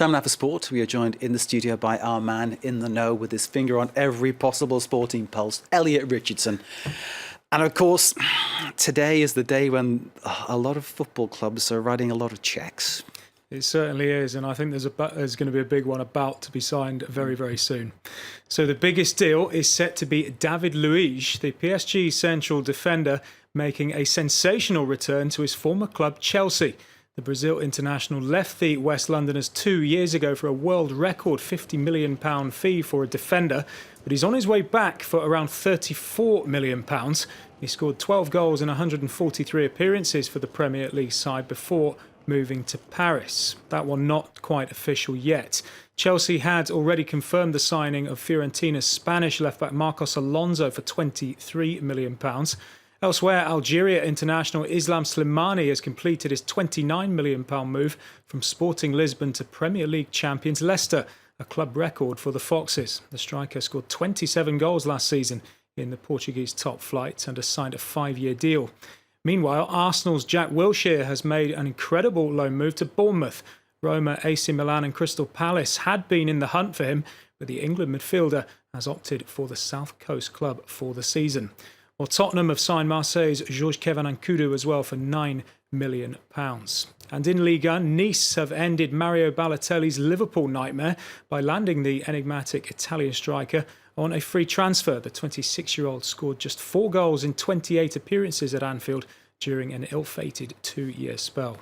Time now for sport. We are joined in the studio by our man in the know with his finger on every possible sporting pulse, Elliot Richardson. And of course, today is the day when a lot of football clubs are writing a lot of cheques. It certainly is, and I think there's going to be a big one about to be signed very, very soon. So the biggest deal is set to be David Luiz, the PSG central defender, making a sensational return to his former club Chelsea. The Brazil international left the West Londoners 2 years ago for a world record £50 million fee for a defender, but he's on his way back for around £34 million. He scored 12 goals in 143 appearances for the Premier League side before moving to Paris. That one not quite official yet. Chelsea had already confirmed the signing of Fiorentina's Spanish left-back Marcos Alonso for £23 million. Elsewhere, Algeria international Islam Slimani has completed his £29 million move from Sporting Lisbon to Premier League champions Leicester, a club record for the Foxes. The striker scored 27 goals last season in the Portuguese top flight and has signed a 5-year deal. Meanwhile, Arsenal's Jack Wilshere has made an incredible loan move to Bournemouth. Roma, AC Milan and Crystal Palace had been in the hunt for him, but the England midfielder has opted for the South Coast club for the season. Well, Tottenham have signed Marseille's Georges-Kevin Nkoudou as well for £9 million. And in Ligue 1, Nice have ended Mario Balotelli's Liverpool nightmare by landing the enigmatic Italian striker on a free transfer. The 26-year-old scored just 4 goals in 28 appearances at Anfield during an ill-fated 2-year spell.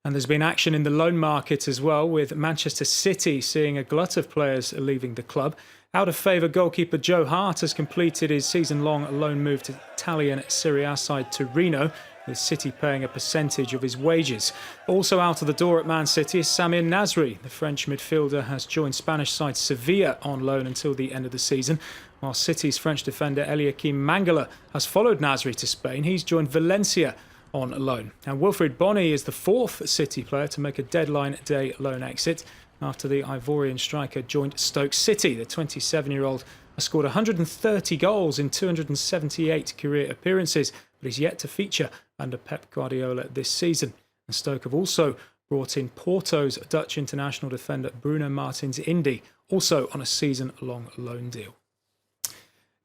And there's been action in the loan market as well, with Manchester City seeing a glut of players leaving the club. Out of favour goalkeeper Joe Hart has completed his season-long loan move to Italian Serie A side Torino, with City paying a percentage of his wages. Also out of the door at Man City is Samir Nasri. The French midfielder has joined Spanish side Sevilla on loan until the end of the season, while City's French defender Eliakim Mangala has followed Nasri to Spain. He's joined Valencia on loan. And Wilfried Bony is the 4th City player to make a deadline day loan exit after the Ivorian striker joined Stoke City. The 27-year-old has scored 130 goals in 278 career appearances, but is yet to feature under Pep Guardiola this season. And Stoke have also brought in Porto's Dutch international defender Bruno Martins Indy, also on a season-long loan deal.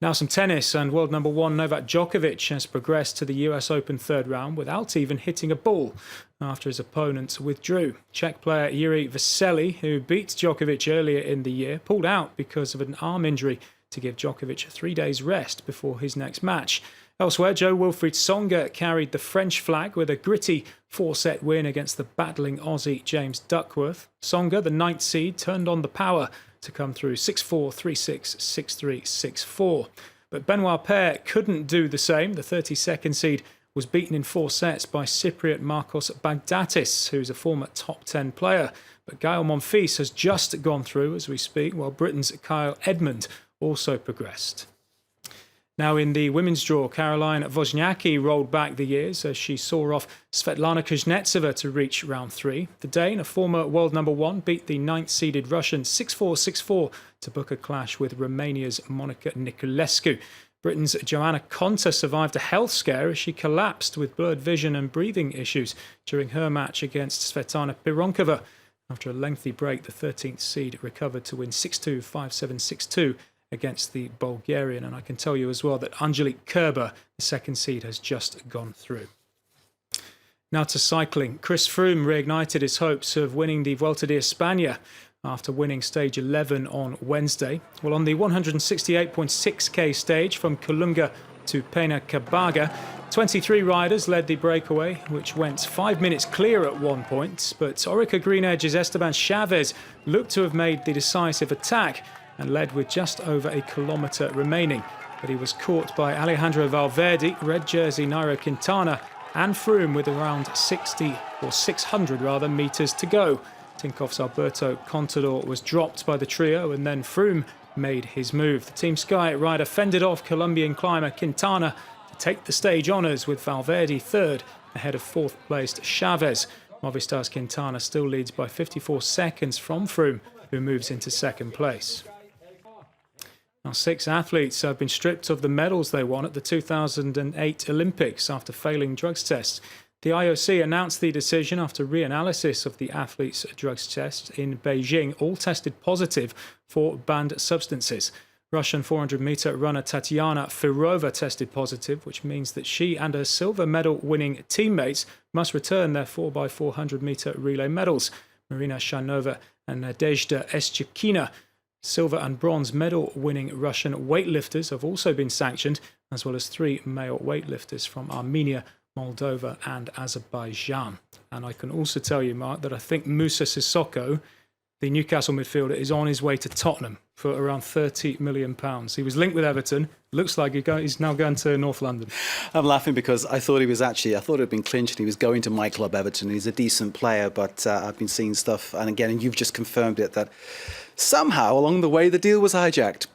Now some tennis, and world number 1 Novak Djokovic has progressed to the US Open third round without even hitting a ball after his opponent withdrew. Czech player Yuri Vesely, who beat Djokovic earlier in the year, pulled out because of an arm injury to give Djokovic 3 days rest before his next match. Elsewhere, Jo-Wilfried Tsonga carried the French flag with a gritty 4-set win against the battling Aussie James Duckworth. Tsonga, the 9th seed, turned on the power to come through 6-4, 3-6, 6-3, 6-4. But Benoit Paire couldn't do the same. The 32nd seed was beaten in 4 sets by Cypriot Marcos Baghdatis, who's a former top 10 player. But Gael Monfils has just gone through as we speak, while Britain's Kyle Edmund also progressed. Now in the women's draw, Caroline Wozniacki rolled back the years as she saw off Svetlana Kuznetsova to reach round 3. The Dane, a former world number 1, beat the 9th-seeded Russian 6-4, 6-4 to book a clash with Romania's Monica Niculescu. Britain's Joanna Konta survived a health scare as she collapsed with blurred vision and breathing issues during her match against Svetlana Pironkova. After a lengthy break, the 13th seed recovered to win 6-2, 5-7, 6-2 against the Bulgarian. And I can tell you as well that Angelique Kerber, the 2nd seed, has just gone through. Now to cycling. Chris Froome reignited his hopes of winning the Vuelta de España after winning stage 11 on Wednesday. Well, on the 168.6k stage from Colunga to Pena Cabaga, 23 riders led the breakaway, which went 5 minutes clear at one point. But Orica Green Edge's Esteban Chavez looked to have made the decisive attack and led with just over a kilometre remaining. But he was caught by Alejandro Valverde, red jersey Nairo Quintana and Froome with around 600 metres to go. Tinkoff's Alberto Contador was dropped by the trio and then Froome made his move. The Team Sky rider fended off Colombian climber Quintana to take the stage honours, with Valverde 3rd ahead of 4th placed Chavez. Movistar's Quintana still leads by 54 seconds from Froome, who moves into 2nd place. Now, 6 athletes have been stripped of the medals they won at the 2008 Olympics after failing drugs tests. The IOC announced the decision after reanalysis of the athletes' drugs tests in Beijing. All tested positive for banned substances. Russian 400-meter runner Tatiana Firova tested positive, which means that she and her silver medal-winning teammates must return their 4x400-meter relay medals. Marina Shanova and Nadezhda Eschikina, silver and bronze medal-winning Russian weightlifters, have also been sanctioned, as well as 3 male weightlifters from Armenia, Moldova and Azerbaijan. And I can also tell you, Mark, that I think Moussa Sissoko, the Newcastle midfielder, is on his way to Tottenham for around £30 million. He was linked with Everton. Looks like he's now going to North London. I'm laughing because I thought it had been clinched and he was going to my club, Everton. He's a decent player, but I've been seeing stuff, and you've just confirmed it, that somehow along the way the deal was hijacked.